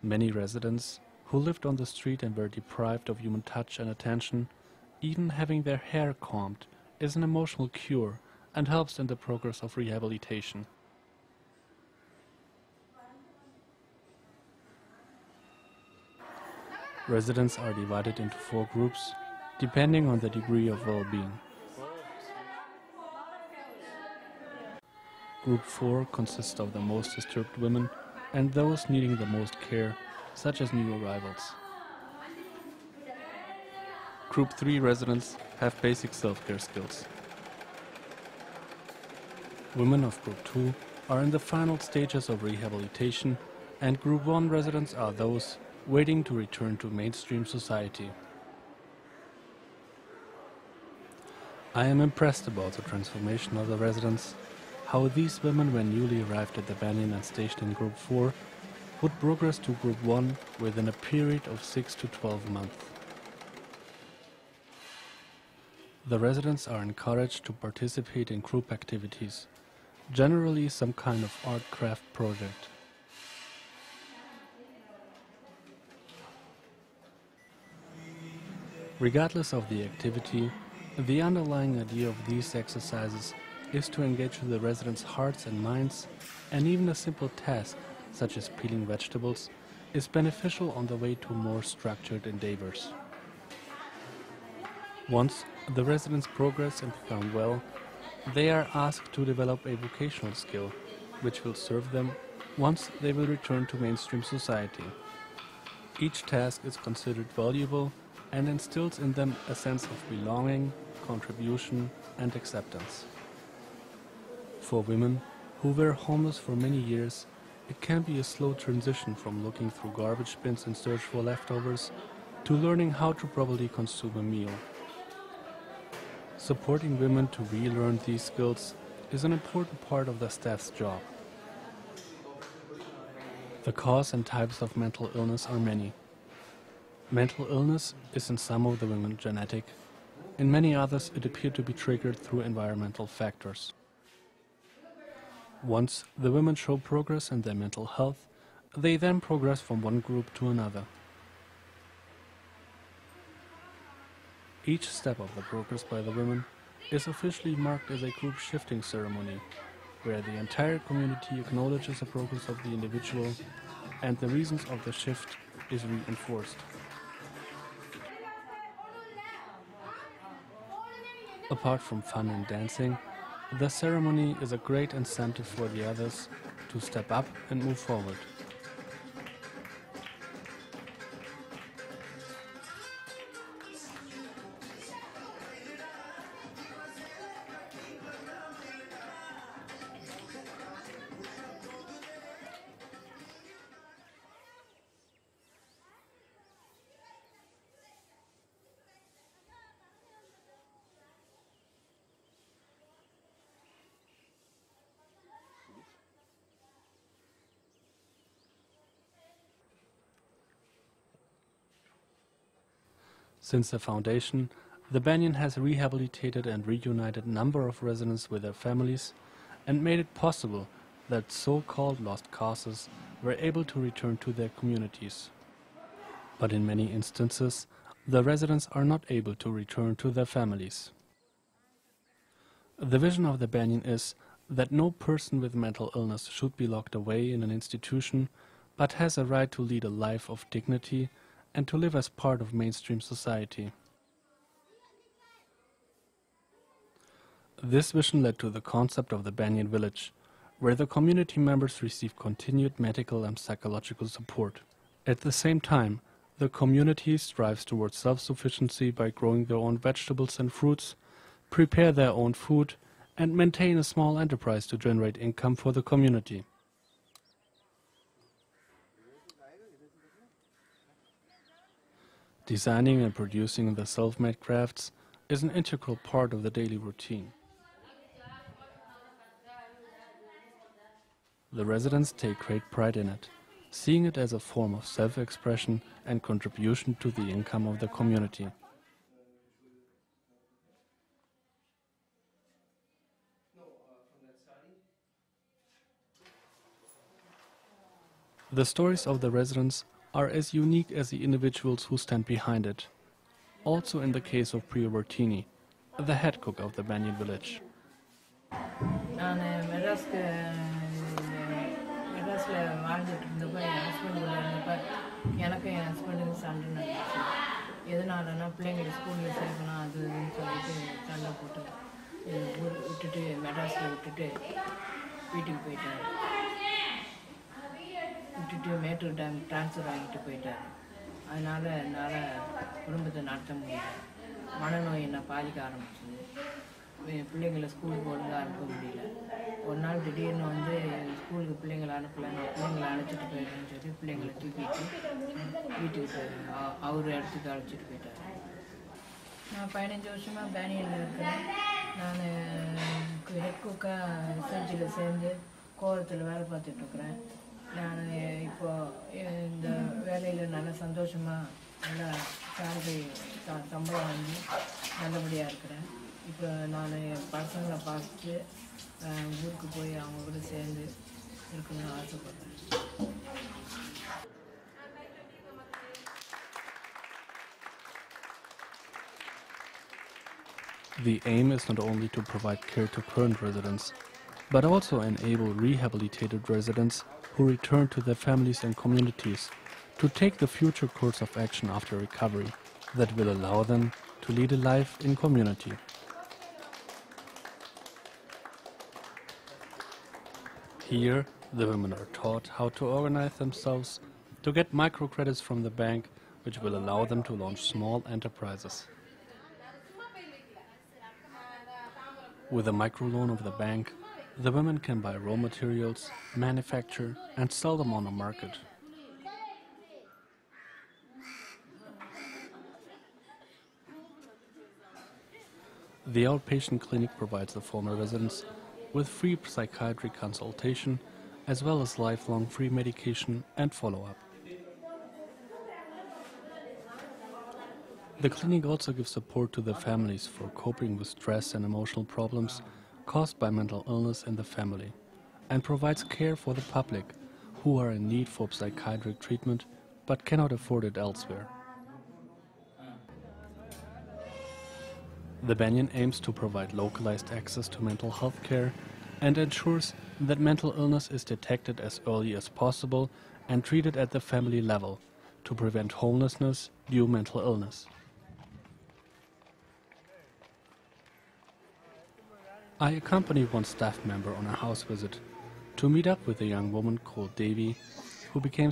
Many residents who lived on the street and were deprived of human touch and attention, even having their hair combed, is an emotional cure and helps in the progress of rehabilitation. Residents are divided into 4 groups, depending on the degree of well-being. Group 4 consists of the most disturbed women and those needing the most care, such as new arrivals. Group 3 residents have basic self-care skills. Women of Group 2 are in the final stages of rehabilitation, and Group 1 residents are those waiting to return to mainstream society. I am impressed about the transformation of the residents, how these women, when newly arrived at the Banyan and stationed in Group 4, would progress to Group 1 within a period of 6 to 12 months. The residents are encouraged to participate in group activities, generally some kind of art craft project. Regardless of the activity, the underlying idea of these exercises is to engage with the residents' hearts and minds, and even a simple task, such as peeling vegetables, is beneficial on the way to more structured endeavors. Once the residents progress and become well, they are asked to develop a vocational skill, which will serve them once they will return to mainstream society. Each task is considered valuable and instills in them a sense of belonging, contribution, and acceptance. For women who were homeless for many years, it can be a slow transition from looking through garbage bins in search for leftovers to learning how to properly consume a meal. Supporting women to relearn these skills is an important part of the staff's job. The cause and types of mental illness are many. Mental illness is in some of the women genetic. In many others, it appeared to be triggered through environmental factors. Once the women show progress in their mental health, they then progress from one group to another. Each step of the progress by the women is officially marked as a group shifting ceremony, where the entire community acknowledges the progress of the individual and the reasons of the shift is reinforced. Apart from fun and dancing, the ceremony is a great incentive for the others to step up and move forward. Since the foundation, the Banyan has rehabilitated and reunited a number of residents with their families and made it possible that so-called lost causes were able to return to their communities. But in many instances, the residents are not able to return to their families. The vision of the Banyan is that no person with mental illness should be locked away in an institution, but has a right to lead a life of dignity and to live as part of mainstream society. This vision led to the concept of the Banyan Village, where the community members receive continued medical and psychological support. At the same time, the community strives towards self-sufficiency by growing their own vegetables and fruits, prepare their own food, and maintain a small enterprise to generate income for the community. Designing and producing the self-made crafts is an integral part of the daily routine. The residents take great pride in it, seeing it as a form of self-expression and contribution to the income of the community. The stories of the residents are as unique as the individuals who stand behind it. Also in the case of Priya Vartini, the head cook of the Banyan village. விட்டுட்டு Mettur dam transfer ஆகிட்டு போயிட்டார். அதனால் என்னால் குடும்பத்தை நடத்த முடியல. மனநோய் என்னை பாதிக்க ஆரம்பிச்சிது. பிள்ளைங்களை ஸ்கூலுக்கு ஒழுங்காக அனுப்ப முடியல. ஒரு நாள் திடீர்னு வந்து ஸ்கூலுக்கு பிள்ளைங்களை அனுப்பலை, நான் பிள்ளைங்களை அழைச்சிட்டு போயிடுறேன்னு சொல்லி பிள்ளைங்களை தூக்கிட்டு வீட்டுக்கு அவர் இடத்துக்கு அழைச்சிட்டு போயிட்டார். நான் 15 வருஷமாக பேனியனில் இருக்கிறேன். நான் ஹெட் குக்காக ரிசர்ச்சில் சேர்ந்து கோவத்தில் வேலை பார்த்துட்ருக்குறேன். நான் இப்போது இந்த வேலையில் நல்லா சந்தோஷமாக நல்லா சேலரி சம்பளம் வாங்கி நல்லபடியாக இருக்கிறேன். இப்போ நான் என் பசங்களை பார்த்துட்டு ஊருக்கு போய் அவங்க கூட சேர்ந்து இருக்கணும்னு ஆசைப்பட்றேன். The aim is not only to provide care to current residents, but also enable rehabilitated residents who return to their families and communities to take the future course of action after recovery that will allow them to lead a life in community. Here, the women are taught how to organize themselves to get microcredits from the bank, which will allow them to launch small enterprises. With a microloan of the bank, the women can buy raw materials, manufacture and sell them on the market. The outpatient clinic provides the former residents with free psychiatric consultation as well as lifelong free medication and follow-up. The clinic also gives support to the families for coping with stress and emotional problems caused by mental illness in the family, and provides care for the public who are in need for psychiatric treatment but cannot afford it elsewhere. The Banyan aims to provide localized access to mental health care and ensures that mental illness is detected as early as possible and treated at the family level to prevent homelessness due to mental illness. I accompanied one staff member on a house visit to meet up with a young woman called Devi, who became